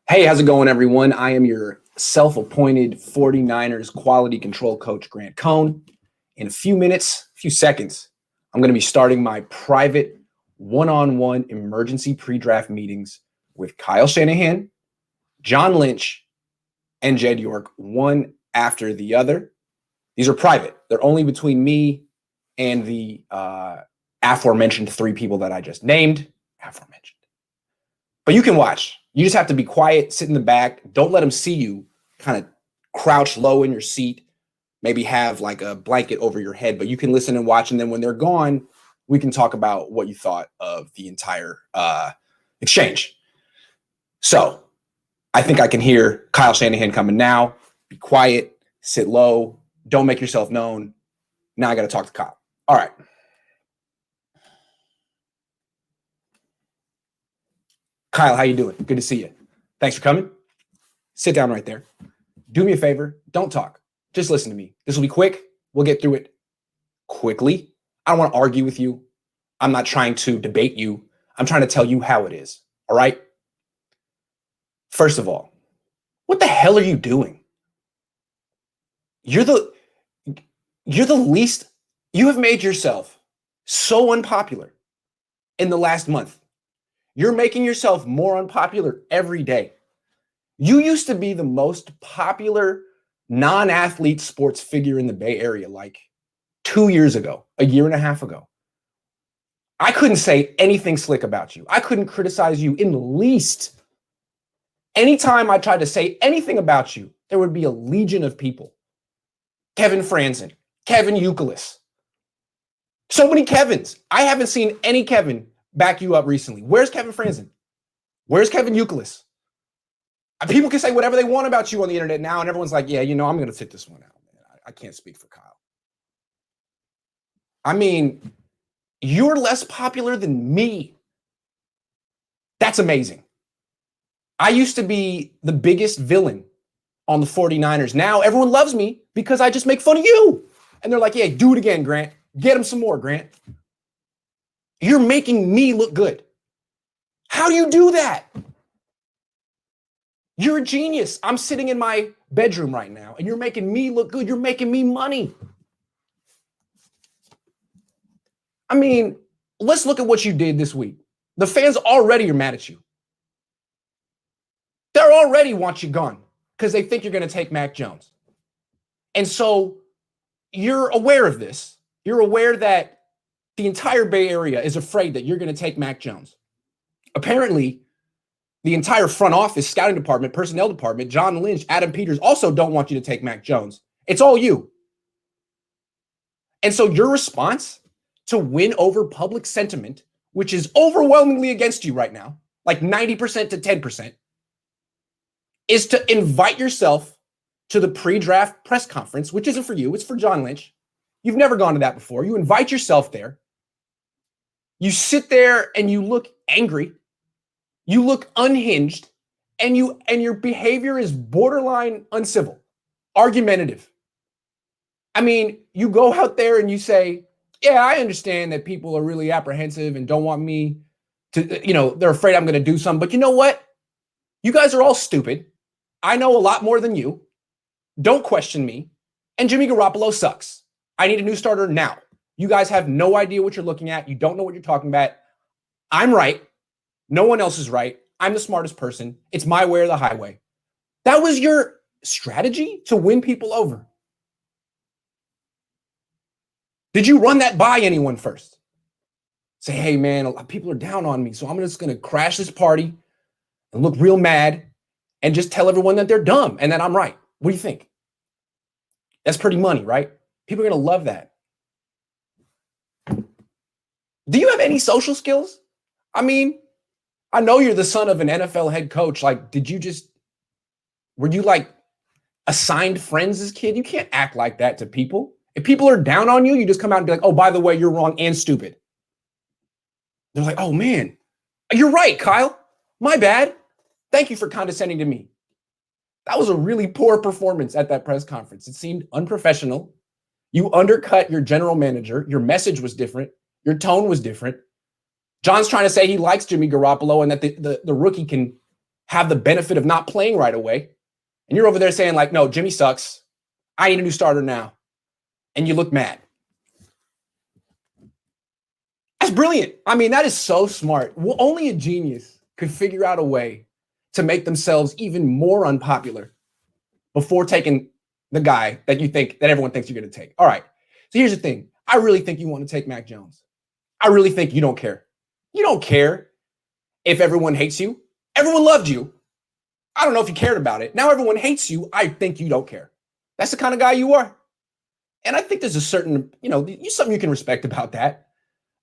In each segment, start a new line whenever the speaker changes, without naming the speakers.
Hey, how's it going, everyone? I am your self-appointed 49ers quality control coach, Grant Cohn. In a few minutes, a few seconds, I'm going to be starting my private one-on-one emergency pre-draft meetings with Kyle Shanahan, John Lynch, and Jed York, one after the other. These are private. They're only between me and the aforementioned three people that I just named. Aforementioned. But you can watch. You just have to be quiet, sit in the back. Don't let them see you. Kind of crouch low in your seat. Maybe have like a blanket over your head, but you can listen and watch. And then when they're gone, we can talk about what you thought of the entire exchange. So I think I can hear Kyle Shanahan coming now. Be quiet, sit low, don't make yourself known. Now I got to talk to Kyle. All right. Kyle, how you doing? Good to see you. Thanks for coming. Sit down right there. Do me a favor. Don't talk. Just listen to me. This will be quick. We'll get through it quickly. I don't want to argue with you. I'm not trying to debate you. I'm trying to tell you how it is. All right? First of all, what the hell are you doing? You're the least. You have made yourself so unpopular in the last month. You're making yourself more unpopular every day. You used to be the most popular non-athlete sports figure in the Bay Area like 2 years ago, a year and a half ago. I couldn't say anything slick about you. I couldn't criticize you in the least. Anytime I tried to say anything about you, there would be a legion of people. Kevin Franzen, Kevin Youkilis. So many Kevins. I haven't seen any Kevin back you up recently. Where's Kevin Franzen? Where's Kevin Youkilis? People can say whatever they want about you on the internet now, and everyone's like, yeah, I'm going to sit this one out. I can't speak for Kyle. I mean, you're less popular than me. That's amazing. I used to be the biggest villain on the 49ers. Now everyone loves me because I just make fun of you. And they're like, yeah, do it again, Grant. Get him some more, Grant. You're making me look good. How do you do that? You're a genius. I'm sitting in my bedroom right now, and you're making me look good. You're making me money. I mean, let's look at what you did this week. The fans already are mad at you. They already want you gone because they think you're going to take Mac Jones. And so you're aware of this. You're aware that the entire Bay Area is afraid that you're going to take Mac Jones. Apparently, the entire front office, scouting department, personnel department, John Lynch, Adam Peters also don't want you to take Mac Jones. It's all you. And so your response to win over public sentiment, which is overwhelmingly against you right now, like 90% to 10%, is to invite yourself to the pre-draft press conference, which isn't for you, it's for John Lynch. You've never gone to that before. You invite yourself there. You sit there and you look angry. You look unhinged, and your behavior is borderline uncivil, argumentative. I mean, you go out there and you say, yeah, I understand that people are really apprehensive and don't want me to, they're afraid I'm going to do something. But you know what? You guys are all stupid. I know a lot more than you. Don't question me. And Jimmy Garoppolo sucks. I need a new starter now. You guys have no idea what you're looking at. You don't know what you're talking about. I'm right. No one else is right. I'm the smartest person. It's my way or the highway. That was your strategy to win people over. Did you run that by anyone first? Say, hey, man, people are down on me, so I'm just going to crash this party and look real mad and just tell everyone that they're dumb and that I'm right. What do you think? That's pretty money, right? People are going to love that. Do you have any social skills? I mean, I know you're the son of an NFL head coach. Like, were you like assigned friends as a kid? You can't act like that to people. If people are down on you, you just come out and be like, oh, by the way, you're wrong and stupid. They're like, oh man, you're right, Kyle. My bad. Thank you for condescending to me. That was a really poor performance at that press conference. It seemed unprofessional. You undercut your general manager. Your message was different. Your tone was different. John's trying to say he likes Jimmy Garoppolo and that the rookie can have the benefit of not playing right away. And you're over there saying like, no, Jimmy sucks. I need a new starter now. And you look mad. That's brilliant. I mean, that is so smart. Well, only a genius could figure out a way to make themselves even more unpopular before taking the guy that everyone thinks you're going to take. All right. So here's the thing. I really think you want to take Mac Jones. I really think you don't care. You don't care if everyone hates you. Everyone loved you. I don't know if you cared about it. Now everyone hates you. I think you don't care. That's the kind of guy you are. And I think there's a certain, something you can respect about that.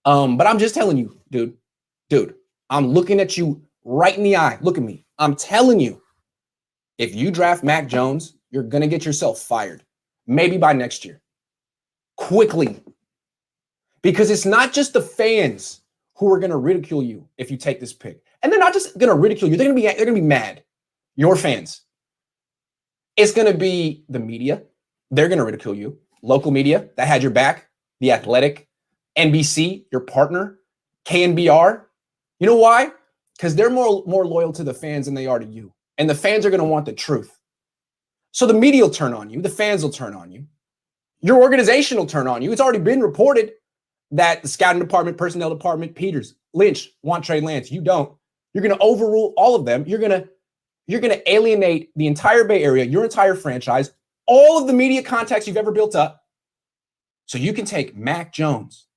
But I'm just telling you, dude, I'm looking at you right in the eye. Look at me. I'm telling you, if you draft Mac Jones, you're going to get yourself fired. Maybe by next year. Quickly. Because it's not just the fans who are going to ridicule you if you take this pick. And they're not just going to ridicule you. They're going to be mad. Your fans. It's going to be the media. They're going to ridicule you. Local media that had your back. The Athletic. NBC, your partner. KNBR. You know why? Because they're more loyal to the fans than they are to you. And the fans are going to want the truth. So the media will turn on you. The fans will turn on you. Your organization will turn on you. It's already been reported that the scouting department, personnel department, Peters, Lynch want Trey Lance. You don't. You're going to overrule all of them. You're going to alienate the entire Bay Area, your entire franchise, all of the media contacts you've ever built up, so you can take Mac Jones.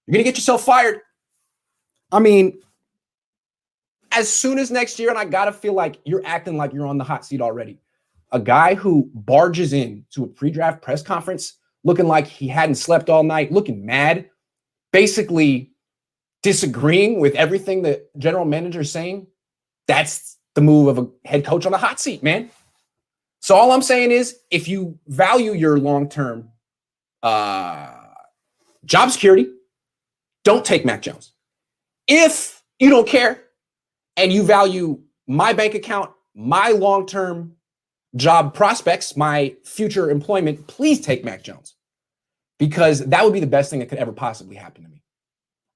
You're going to get yourself fired. I mean, as soon as next year, and I got to feel like you're acting like you're on the hot seat already. A guy who barges in to a pre-draft press conference looking like he hadn't slept all night, looking mad, basically disagreeing with everything the general manager is saying, that's the move of a head coach on the hot seat, man. So all I'm saying is, if you value your long-term job security, don't take Mac Jones. If you don't care and you value my bank account, my long-term job prospects, my future employment, please take Mac Jones, because that would be the best thing that could ever possibly happen to me.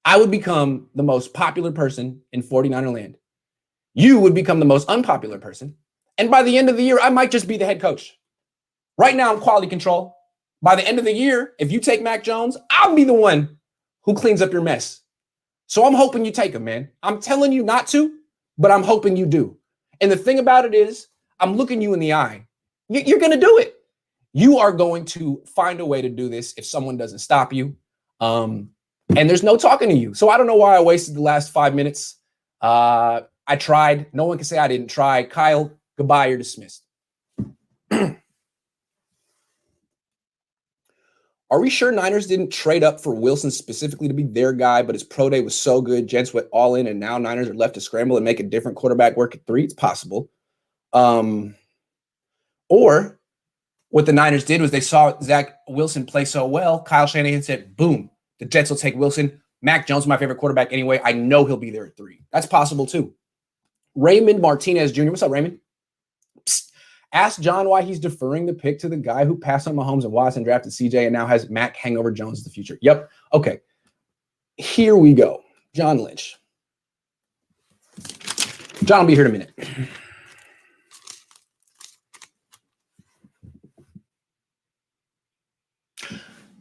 I would become the most popular person in 49er land. You would become the most unpopular person. And by the end of the year, I might just be the head coach. Right now, I'm quality control. By the end of the year, if you take Mac Jones, I'll be the one who cleans up your mess. So I'm hoping you take him, man. I'm telling you not to, but I'm hoping you do. And the thing about it is, I'm looking you in the eye. You're going to do it. You are going to find a way to do this if someone doesn't stop you. And there's no talking to you. So I don't know why I wasted the last 5 minutes. I tried. No one can say I didn't try. Kyle, goodbye. You're dismissed. Are we sure Niners didn't trade up for Wilson specifically to be their guy, but his pro day was so good, Jets went all in, and now Niners are left to scramble and make a different quarterback work at 3? It's possible. Or what the Niners did was they saw Zach Wilson play so well, Kyle Shanahan said, boom, the Jets will take Wilson. Mac Jones is my favorite quarterback anyway. I know he'll be there at 3. That's possible too. Raymond Martinez Jr. What's up, Raymond? Psst. Ask John why he's deferring the pick to the guy who passed on Mahomes and Watson, drafted CJ, and now has Mac hangover Jones in the future. Yep. Okay. Here we go. John Lynch. John will be here in a minute.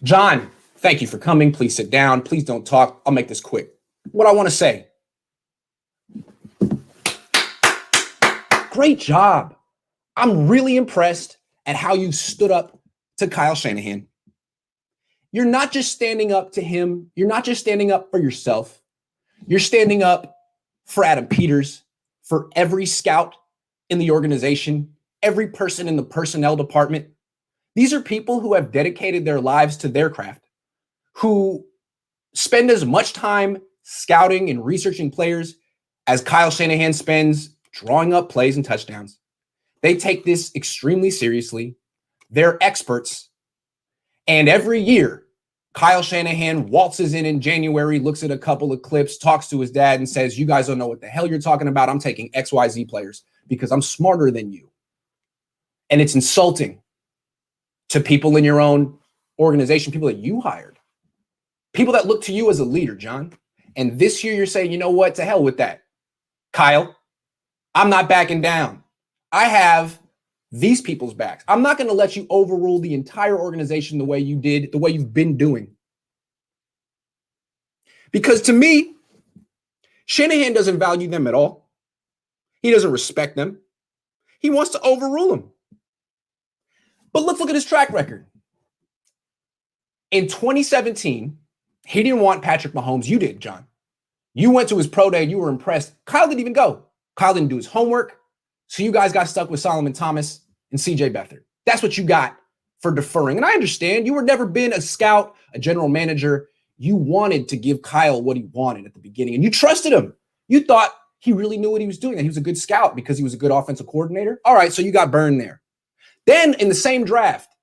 John, thank you for coming. Please sit down. Please don't talk. I'll make this quick. What I want to say. Great job. I'm really impressed at how you stood up to Kyle Shanahan. You're not just standing up to him. You're not just standing up for yourself. You're standing up for Adam Peters, for every scout in the organization, every person in the personnel department. These are people who have dedicated their lives to their craft, who spend as much time scouting and researching players as Kyle Shanahan spends drawing up plays and touchdowns. They take this extremely seriously. They're experts. And every year, Kyle Shanahan waltzes in January, looks at a couple of clips, talks to his dad and says, you guys don't know what the hell you're talking about. I'm taking XYZ players because I'm smarter than you. And it's insulting to people in your own organization, people that you hired, people that look to you as a leader, John. And this year you're saying, you know what, to hell with that. Kyle, I'm not backing down. I have these people's backs. I'm not going to let you overrule the entire organization the way you did, the way you've been doing. Because to me, Shanahan doesn't value them at all. He doesn't respect them. He wants to overrule them. But let's look at his track record. In 2017, he didn't want Patrick Mahomes. You did, John. You went to his pro day. You were impressed. Kyle didn't even go. Kyle didn't do his homework. So you guys got stuck with Solomon Thomas and CJ Beathard. That's what you got for deferring. And I understand you were never been a scout, a general manager. You wanted to give Kyle what he wanted at the beginning, and you trusted him. You thought he really knew what he was doing, that he was a good scout because he was a good offensive coordinator. All right, so you got burned there. Then in the same draft,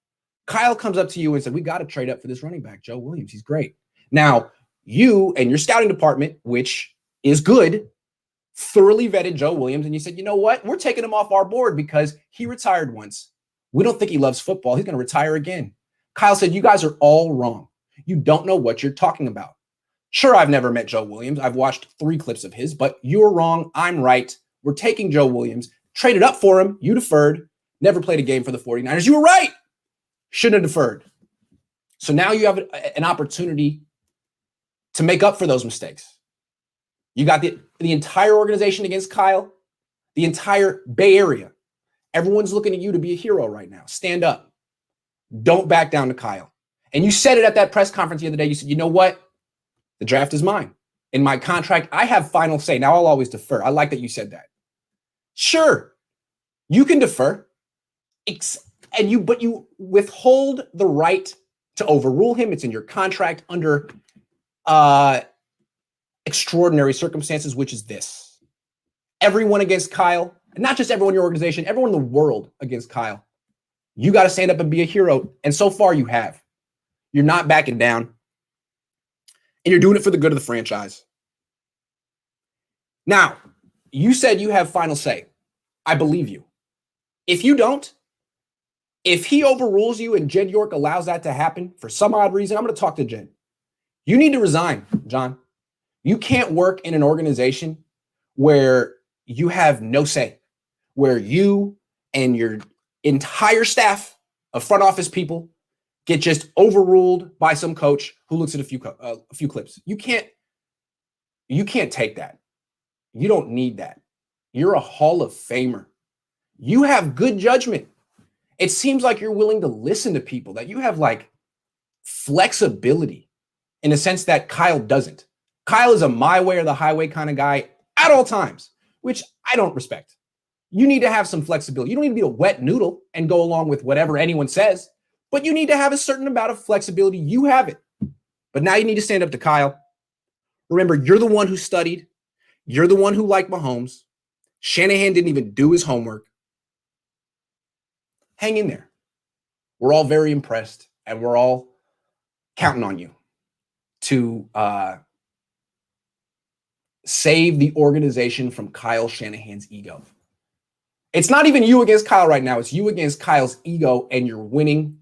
Kyle comes up to you and said, we got to trade up for this running back, Joe Williams. He's great. Now, you and your scouting department, which is good, thoroughly vetted Joe Williams, and you said, you know what? We're taking him off our board because he retired once. We don't think he loves football. He's going to retire again. Kyle said, you guys are all wrong. You don't know what you're talking about. Sure, I've never met Joe Williams. I've watched 3 clips of his, but you're wrong. I'm right. We're taking Joe Williams. Traded up for him. You deferred. Never played a game for the 49ers. You were right. Shouldn't have deferred. So now you have an opportunity to make up for those mistakes. You got the entire organization against Kyle, the entire Bay Area. Everyone's looking at you to be a hero right now. Stand up. Don't back down to Kyle. And you said it at that press conference the other day. You said, you know what? The draft is mine. In my contract, I have final say. Now I'll always defer. I like that you said that. Sure, you can defer. But you withhold the right to overrule him. It's in your contract under extraordinary circumstances, which is this. Everyone against Kyle, and not just everyone in your organization, everyone in the world against Kyle. You got to stand up and be a hero. And so far you have. You're not backing down. And you're doing it for the good of the franchise. Now, you said you have final say. I believe you. If you don't, if he overrules you and Jed York allows that to happen for some odd reason, I'm going to talk to Jed. You need to resign, John. You can't work in an organization where you have no say, where you and your entire staff of front office people get just overruled by some coach who looks at a few clips. You can't take that. You don't need that. You're a Hall of Famer. You have good judgment. It seems like you're willing to listen to people, that you have like flexibility in a sense that Kyle doesn't. Kyle is a my way or the highway kind of guy at all times, which I don't respect. You need to have some flexibility. You don't need to be a wet noodle and go along with whatever anyone says. But you need to have a certain amount of flexibility. You have it. But now you need to stand up to Kyle. Remember, you're the one who studied. You're the one who liked Mahomes. Shanahan didn't even do his homework. Hang in there. We're all very impressed, and we're all counting on you to save the organization from Kyle Shanahan's ego. It's not even you against Kyle right now. It's you against Kyle's ego, and you're winning.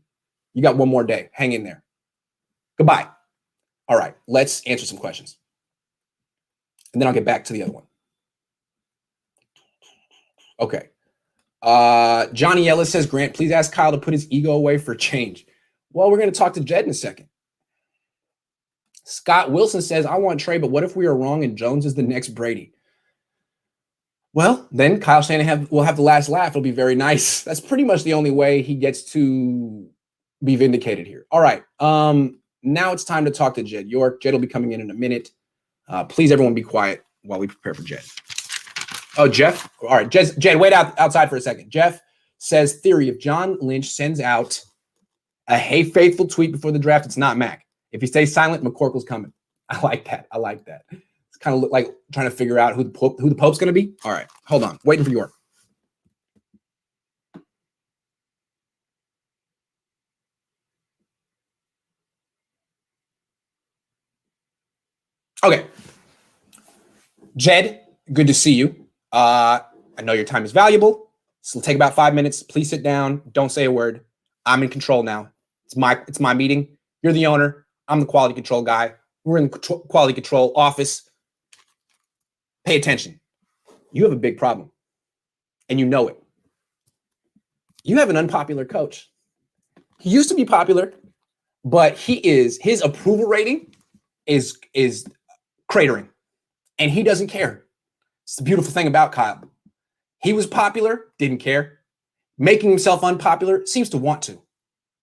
You got one more day. Hang in there. Goodbye. All right, let's answer some questions. And then I'll get back to the other one. Okay. Johnny Ellis says, Grant, please ask Kyle to put his ego away for change. Well, we're going to talk to Jed in a second. Scott Wilson says, I want Trey, but what if we are wrong and Jones is the next Brady? Well, then Kyle Shanahan will have the last laugh. It'll be very nice. That's pretty much the only way he gets to be vindicated here. All right. Now it's time to talk to Jed York. Jed will be coming in a minute. Please, everyone, be quiet while we prepare for Jed. Oh, Jeff. All right. Jed, wait outside for a second. Jeff says, theory, if John Lynch sends out a hey faithful tweet before the draft, it's not Mac. If he stays silent, McCorkle's coming. I like that. It's kind of like trying to figure out who the Pope's going to be. All right. Hold on. Waiting for York. Okay. Jed, good to see you. I know your time is valuable. So it'll take about 5 minutes. Please sit down. Don't say a word. I'm in control now. It's my meeting. You're the owner. I'm the quality control guy. We're in the quality control office. Pay attention. You have a big problem. and you know it. You have an unpopular coach. He used to be popular, but his approval rating is cratering, and he doesn't care. It's the beautiful thing about Kyle. He was popular, didn't care. Making himself unpopular, seems to want to.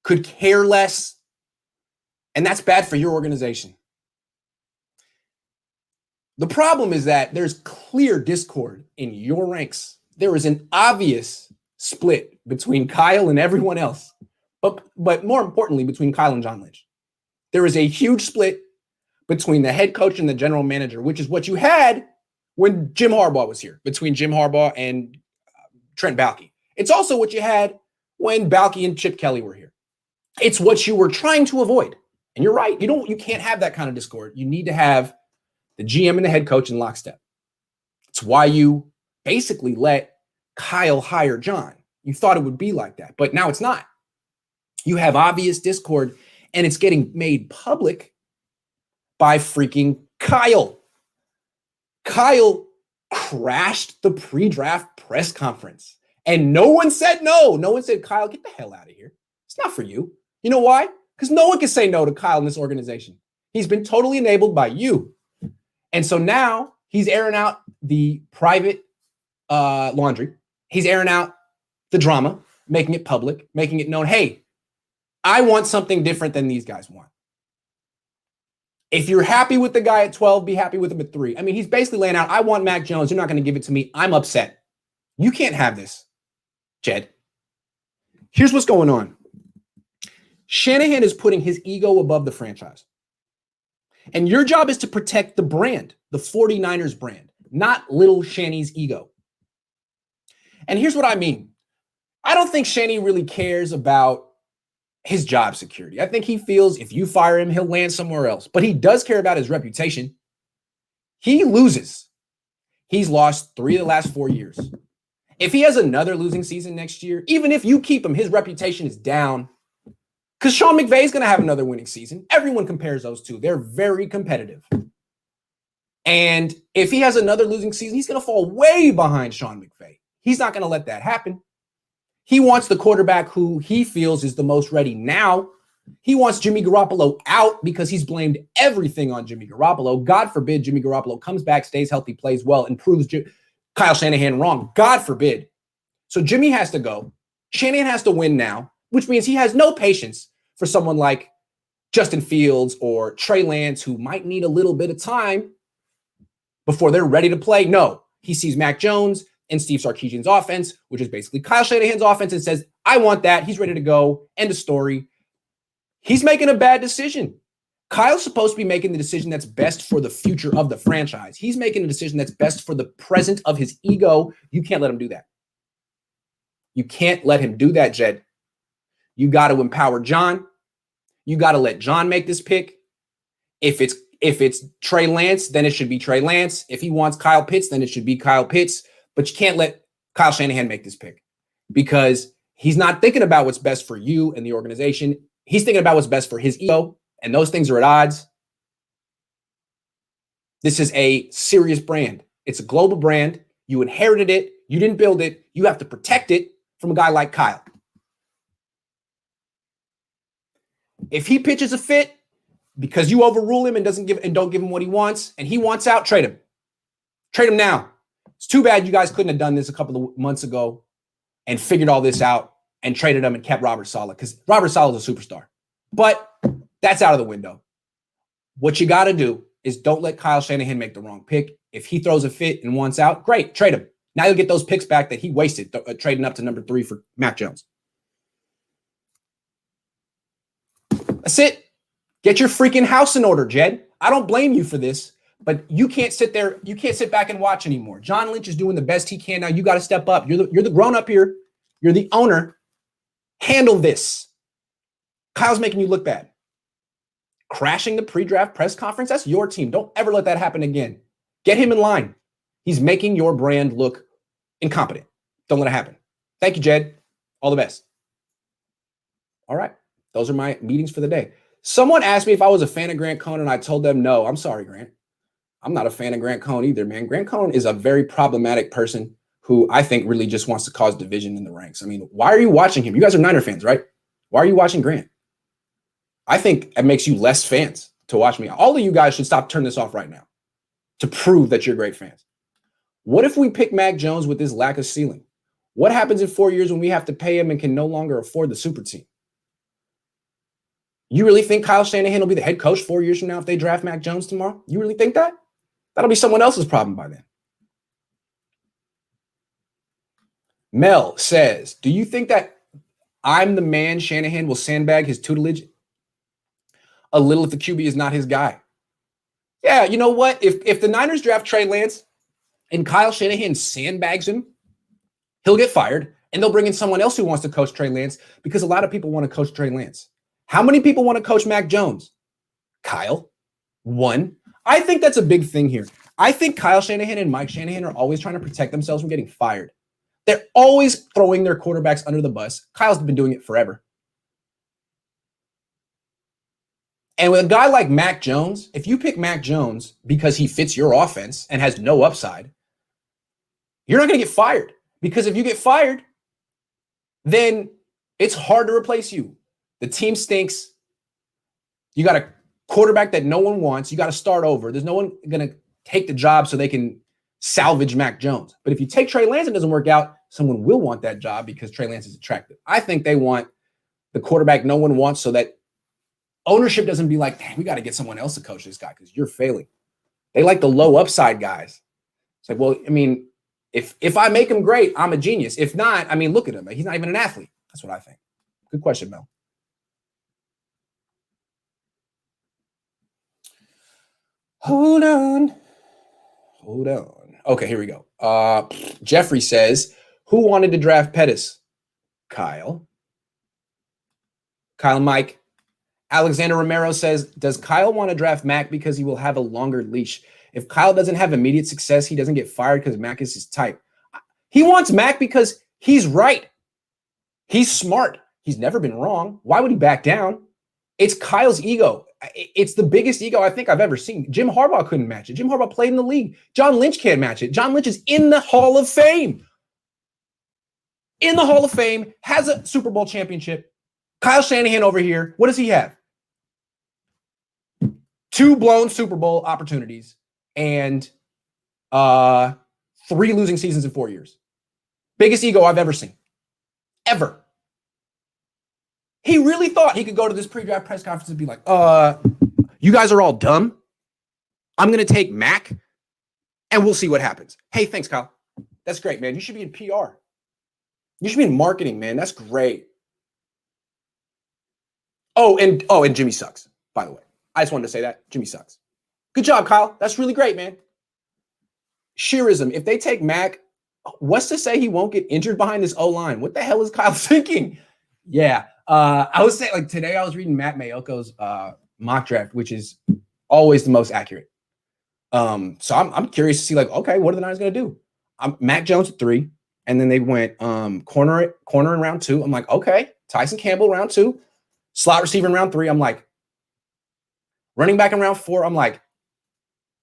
Could care less, and that's bad for your organization. The problem is that there's clear discord in your ranks. There is an obvious split between Kyle and everyone else, but more importantly, between Kyle and John Lynch. There is a huge split between the head coach and the general manager, which is what you had when Jim Harbaugh was here, between Jim Harbaugh and Trent Baalke. It's also what you had when Baalke and Chip Kelly were here. It's what you were trying to avoid. And you're right. You can't have that kind of discord. You need to have the GM and the head coach in lockstep. It's why you basically let Kyle hire John. You thought it would be like that, but now it's not. You have obvious discord, and it's getting made public by freaking Kyle. Kyle crashed the pre-draft press conference, and no one said no. No one said, Kyle, get the hell out of here. It's not for you. You know why? Because no one can say no to Kyle in this organization. He's been totally enabled by you. And so now he's airing out the private laundry. He's airing out the drama, making it public, making it known, hey, I want something different than these guys want. If you're happy with the guy at 12, be happy with him at 3. I mean, he's basically laying out, I want Mac Jones. You're not going to give it to me. I'm upset. You can't have this, Jed. Here's what's going on. Shanahan is putting his ego above the franchise. And your job is to protect the brand, the 49ers brand, not little Shanny's ego. And here's what I mean. I don't think Shanny really cares about his job security. I think he feels if you fire him, he'll land somewhere else. But he does care about his reputation. He loses. He's lost 3 of the last 4 years. If he has another losing season next year, even if you keep him, his reputation is down. Because Sean McVay is going to have another winning season. Everyone compares those two. They're very competitive. And if he has another losing season, he's going to fall way behind Sean McVay. He's not going to let that happen. He wants the quarterback who he feels is the most ready now. He wants Jimmy Garoppolo out because he's blamed everything on Jimmy Garoppolo. God forbid Jimmy Garoppolo comes back, stays healthy, plays well, and proves Kyle Shanahan wrong. God forbid. So Jimmy has to go. Shanahan has to win now, which means he has no patience for someone like Justin Fields or Trey Lance, who might need a little bit of time before they're ready to play. No, he sees Mac Jones and Steve Sarkisian's offense, which is basically Kyle Shanahan's offense, and says, I want that. He's ready to go. End of story. He's making a bad decision. Kyle's supposed to be making the decision that's best for the future of the franchise. He's making a decision that's best for the present of his ego. You can't let him do that. You can't let him do that, Jed. You got to empower John. You got to let John make this pick. If it's Trey Lance, then it should be Trey Lance. If he wants Kyle Pitts, then it should be Kyle Pitts. But you can't let Kyle Shanahan make this pick because he's not thinking about what's best for you and the organization. He's thinking about what's best for his ego, and those things are at odds. This is a serious brand. It's a global brand. You inherited it. You didn't build it. You have to protect it from a guy like Kyle. If he pitches a fit because you overrule him and don't give him what he wants, and he wants out, trade him. Trade him now. It's too bad you guys couldn't have done this a couple of months ago and figured all this out and traded him and kept Robert Saleh, because Robert Saleh is a superstar. But that's out of the window. What you got to do is don't let Kyle Shanahan make the wrong pick. If he throws a fit and wants out, great, trade him. Now you'll get those picks back that he wasted trading up to number 3 for Mac Jones. That's it. Get your freaking house in order, Jed. I don't blame you for this, but you can't sit there. You can't sit back and watch anymore. John Lynch is doing the best he can now. You got to step up. You're the grown up here. You're the owner. Handle this. Kyle's making you look bad. Crashing the pre-draft press conference, that's your team. Don't ever let that happen again. Get him in line. He's making your brand look incompetent. Don't let it happen. Thank you, Jed. All the best. All right. Those are my meetings for the day. Someone asked me if I was a fan of Grant Cohn, and I told them no. I'm sorry, Grant. I'm not a fan of Grant Cohn either, man. Grant Cohn is a very problematic person who I think really just wants to cause division in the ranks. I mean, why are you watching him? You guys are Niner fans, right? Why are you watching Grant? I think it makes you less fans to watch me. All of you guys should stop, turn this off right now to prove that you're great fans. What if we pick Mac Jones with this lack of ceiling? What happens in 4 years when we have to pay him and can no longer afford the super team? You really think Kyle Shanahan will be the head coach 4 years from now if they draft Mac Jones tomorrow? You really think that? That'll be someone else's problem by then. Mel says, do you think that I'm the man Shanahan will sandbag his tutelage a little if the QB is not his guy? Yeah, you know what? If the Niners draft Trey Lance and Kyle Shanahan sandbags him, he'll get fired, and they'll bring in someone else who wants to coach Trey Lance because a lot of people want to coach Trey Lance. How many people want to coach Mac Jones? Kyle, one. I think that's a big thing here. I think Kyle Shanahan and Mike Shanahan are always trying to protect themselves from getting fired. They're always throwing their quarterbacks under the bus. Kyle's been doing it forever. And with a guy like Mac Jones, if you pick Mac Jones because he fits your offense and has no upside, you're not going to get fired. Because if you get fired, then it's hard to replace you. The team stinks. You got a quarterback that no one wants. You got to start over. There's no one going to take the job so they can salvage Mac Jones. But if you take Trey Lance and it doesn't work out, someone will want that job because Trey Lance is attractive. I think they want the quarterback no one wants so that ownership doesn't be like, we got to get someone else to coach this guy because you're failing. They like the low upside guys. It's like, well, I mean, if I make him great, I'm a genius. If not, I mean, look at him. He's not even an athlete. That's what I think. Good question, Mel. Hold on. Okay, here we go. Jeffrey says, who wanted to draft Pettis? Kyle and Mike. Alexander Romero says, does Kyle want to draft Mac because he will have a longer leash? If Kyle doesn't have immediate success, he doesn't get fired because Mac is his type. He wants Mac because he's right. He's smart. He's never been wrong. Why would he back down? It's Kyle's ego. It's the biggest ego I think I've ever seen. Jim Harbaugh couldn't match it. Jim Harbaugh played in the league. John Lynch can't match it. John Lynch is in the Hall of Fame. In the Hall of Fame, has a Super Bowl championship. Kyle Shanahan over here, what does he have? 2 blown Super Bowl opportunities and 3 losing seasons in 4 years. Biggest ego I've ever seen. Ever. He really thought he could go to this pre-draft press conference and be like, you guys are all dumb. I'm going to take Mac and we'll see what happens. Hey, thanks, Kyle. That's great, man. You should be in PR. You should be in marketing, man. That's great. Oh, and Jimmy sucks, by the way. I just wanted to say that. Jimmy sucks. Good job, Kyle. That's really great, man. Sheerism. If they take Mac, what's to say he won't get injured behind this O-line? What the hell is Kyle thinking? Yeah. I was saying, like, today I was reading Matt Mayoko's mock draft, which is always the most accurate. So I'm curious to see, like, okay, what are the Niners going to do? Mac Jones at 3, and then they went corner in round 2. I'm like, okay, Tyson Campbell round 2, slot receiver in round 3. I'm like, running back in round 4. I'm like,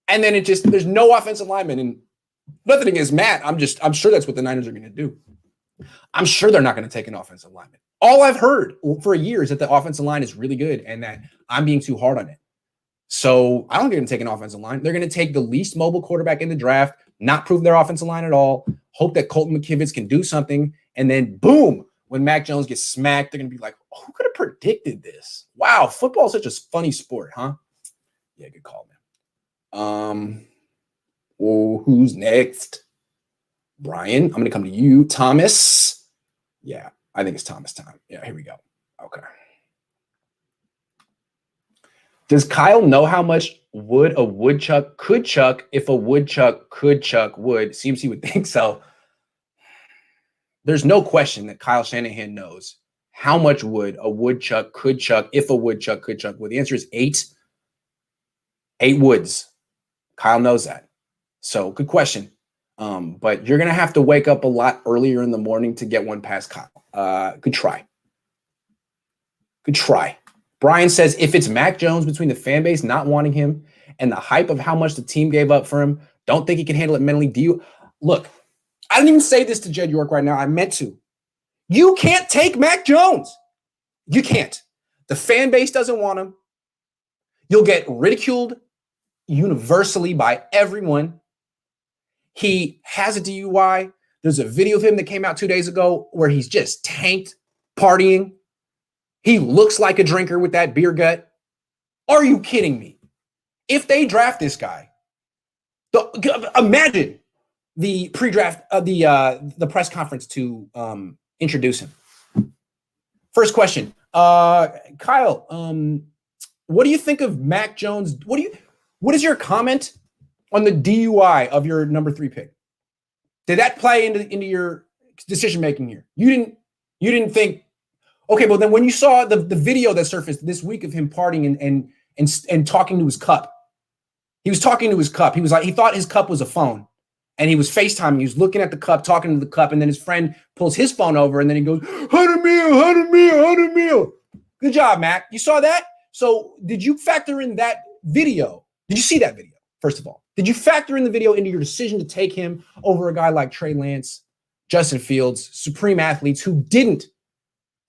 and then it just, there's no offensive lineman. And nothing against Matt. I'm sure that's what the Niners are going to do. I'm sure they're not going to take an offensive lineman. All I've heard for a year is that the offensive line is really good and that I'm being too hard on it. So I don't think they're going to take an offensive line. They're going to take the least mobile quarterback in the draft, not prove their offensive line at all, hope that Colton McKivitz can do something, and then boom, when Mac Jones gets smacked, they're going to be like, oh, who could have predicted this? Wow, football is such a funny sport, huh? Yeah, good call, man. Who's next? Brian, I'm going to come to you. Thomas. Yeah, I think it's Thomas time. Yeah, here we go. Okay. Does Kyle know how much wood a woodchuck could chuck if a woodchuck could chuck wood? Seems he would think so. There's no question that Kyle Shanahan knows how much wood a woodchuck could chuck if a woodchuck could chuck wood. The answer is 8. 8 woods. Kyle knows that. So good question. But you're going to have to wake up a lot earlier in the morning to get one past Kyle. Good try. Good try. Brian says, if it's Mac Jones between the fan base not wanting him and the hype of how much the team gave up for him, don't think he can handle it mentally. Do you? Look, I didn't even say this to Jed York right now. I meant to. You can't take Mac Jones. You can't. The fan base doesn't want him. You'll get ridiculed universally by everyone. He has a DUI. There's a video of him that came out 2 days ago where he's just tanked, partying. He looks like a drinker with that beer gut. Are you kidding me? If they draft this guy, imagine the pre-draft, the press conference to introduce him. First question, Kyle. What do you think of Mac Jones? What is your comment on the DUI of your number 3 pick? Did that play into your decision making here? You didn't think, okay, well then when you saw the video that surfaced this week of him partying and talking to his cup, he was talking to his cup. He was like, he thought his cup was a phone, and he was FaceTiming. He was looking at the cup, talking to the cup, and then his friend pulls his phone over, and then he goes, 100 mil, 100 mil, 100 mil. Good job, Mac. You saw that? So did you factor in that video? Did you see that video, first of all? Did you factor in the video into your decision to take him over a guy like Trey Lance, Justin Fields, supreme athletes who didn't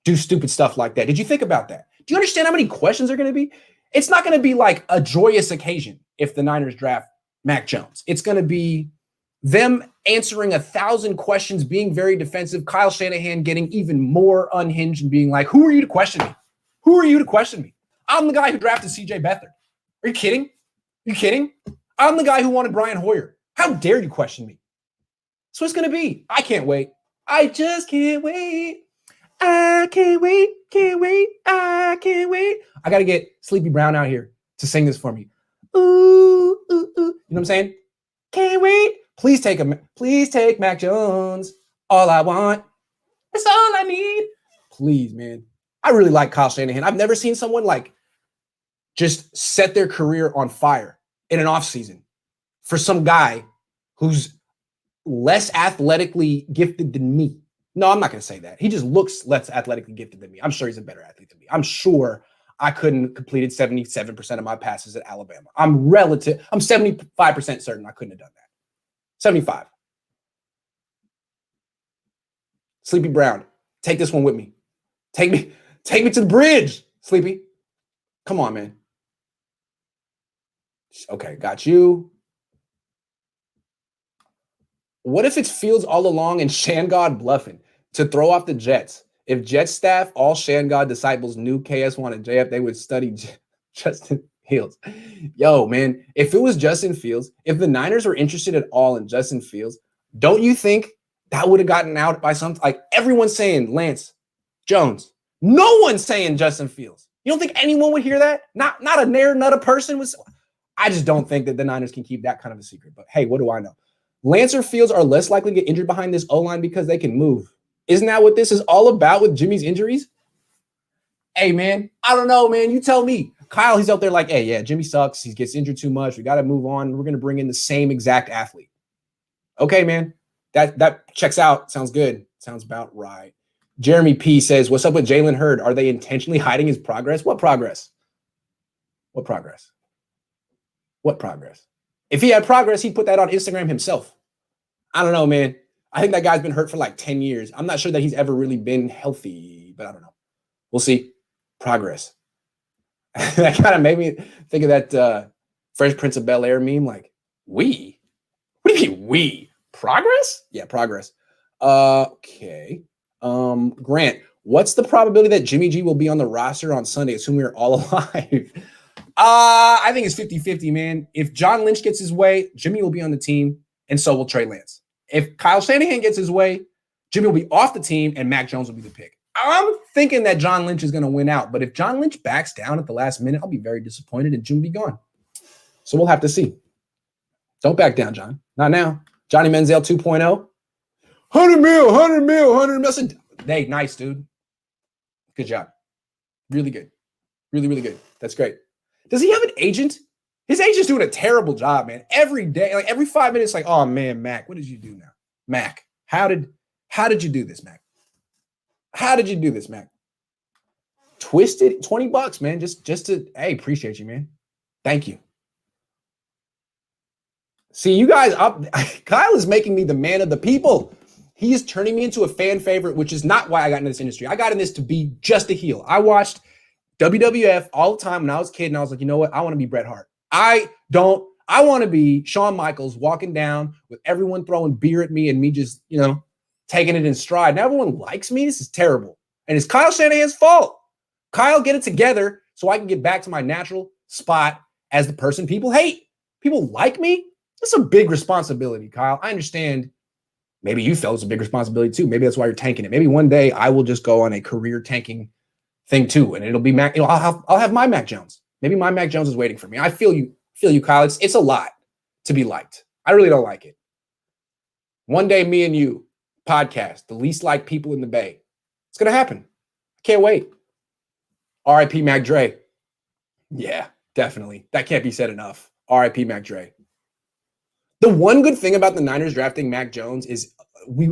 do stupid stuff like that? Did you think about that? Do you understand how many questions are going to be? It's not going to be like a joyous occasion if the Niners draft Mac Jones. It's going to be them answering 1,000 questions, being very defensive, Kyle Shanahan getting even more unhinged and being like, who are you to question me? Who are you to question me? I'm the guy who drafted CJ Beathard. Are you kidding? Are you kidding? I'm the guy who wanted Brian Hoyer. How dare you question me? That's what it's going to be. I can't wait. I just can't wait. I can't wait, can't wait, I can't wait. I got to get Sleepy Brown out here to sing this for me. Ooh, ooh, ooh. You know what I'm saying? Can't wait. Please take Mac Jones. All I want. That's all I need. Please, man. I really like Kyle Shanahan. I've never seen someone like just set their career on fire in an offseason for some guy who's less athletically gifted than me. No, I'm not going to say that. He just looks less athletically gifted than me. I'm sure he's a better athlete than me. I'm sure I couldn't completed 77% of my passes at Alabama. I'm 75% certain I couldn't have done that. 75. Sleepy Brown, take this one with me. Take me to the bridge, Sleepy. Come on, man. Okay, got you. What if it's Fields all along and Shandgod bluffing to throw off the Jets? If Jets staff, all Shandgod disciples knew KS1 and JF, they would study Justin Fields. Yo, man, if it was Justin Fields, if the Niners were interested at all in Justin Fields, don't you think that would have gotten out by some, like everyone's saying Lance Jones. No one's saying Justin Fields. You don't think anyone would hear that? Not a nair, not a person was. I just don't think that the Niners can keep that kind of a secret. But hey, what do I know? Lance or Fields are less likely to get injured behind this O-line because they can move. Isn't that what this is all about with Jimmy's injuries? Hey, man, I don't know, man. You tell me. Kyle, he's out there like, hey, yeah, Jimmy sucks. He gets injured too much. We got to move on. We're going to bring in the same exact athlete. Okay, man. That checks out. Sounds good. Sounds about right. Jeremy P says, what's up with Jalen Hurd? Are they intentionally hiding his progress? What progress? What progress? What progress? If he had progress, he'd put that on Instagram himself. I don't know, man. I think that guy's been hurt for like 10 years. I'm not sure that he's ever really been healthy, but I don't know. We'll see. Progress. That kind of made me think of that Fresh Prince of Bel-Air meme, like, we? What do you mean, we? Progress? Yeah, progress. Okay. Grant, what's the probability that Jimmy G will be on the roster on Sunday, assuming we're all alive? I think it's 50-50, man. If John Lynch gets his way, Jimmy will be on the team, and so will Trey Lance. If Kyle Shanahan gets his way, Jimmy will be off the team, and Mac Jones will be the pick. I'm thinking that John Lynch is going to win out, but if John Lynch backs down at the last minute, I'll be very disappointed, and Jimmy will be gone. So we'll have to see. Don't back down, John. Not now. Johnny Manziel 2.0. 100 mil, 100 mil, 100 mil. Hey, nice, dude. Good job. Really good. Really, really good. That's great. Does he have an agent? His agent's doing a terrible job, man. Every day, like every 5 minutes, like, oh man, Mac, what did you do now? Mac, how did you do this, Mac? How did you do this, Mac? Twisted $20, man. Just to, hey, appreciate you, man. Thank you. See, you guys up. Kyle is making me the man of the people. He is turning me into a fan favorite, which is not why I got into this industry. I got in this to be just a heel. I watched WWF all the time when I was a kid, and I was like, you know what? I want to be Bret Hart. I want to be Shawn Michaels walking down with everyone throwing beer at me and me just, taking it in stride. And everyone likes me. This is terrible. And it's Kyle Shanahan's fault. Kyle, get it together so I can get back to my natural spot as the person people hate. People like me. That's a big responsibility, Kyle. I understand. Maybe you felt it's a big responsibility too. Maybe that's why you're tanking it. Maybe one day I will just go on a career tanking thing too, and it'll be Mac. I'll have my Mac Jones. Maybe my Mac Jones is waiting for me. I feel you, Kyle. It's a lot to be liked. I really don't like it. One day, me and you podcast, the least liked people in the Bay. It's gonna happen. I can't wait. R.I.P. Mac Dre. Yeah, definitely. That can't be said enough. R.I.P. Mac Dre. The one good thing about the Niners drafting Mac Jones is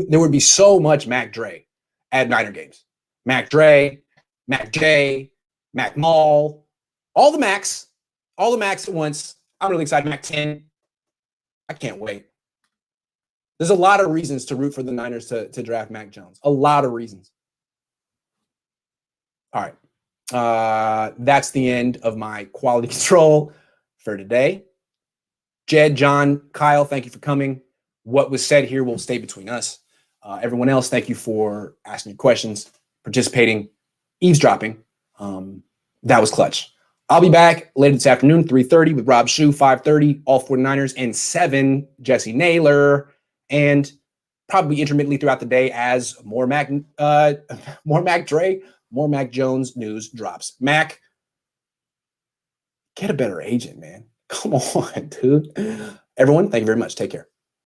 there would be so much Mac Dre at Niner games. Mac Dre, Mac J, Mac Mall, all the Macs at once. I'm really excited. Mac 10. I can't wait. There's a lot of reasons to root for the Niners to draft Mac Jones. A lot of reasons. All right. That's the end of my quality control for today. Jed, John, Kyle, thank you for coming. What was said here will stay between us. Everyone else, thank you for asking your questions, participating, eavesdropping. That was clutch. I'll be back later this afternoon, 3:30 with Rob Shue, 5:30, all 49ers, and 7, Jesse Naylor, and probably intermittently throughout the day as more Mac Dre, more Mac Jones news drops. Mac, get a better agent, man. Come on, dude. Everyone, thank you very much. Take care.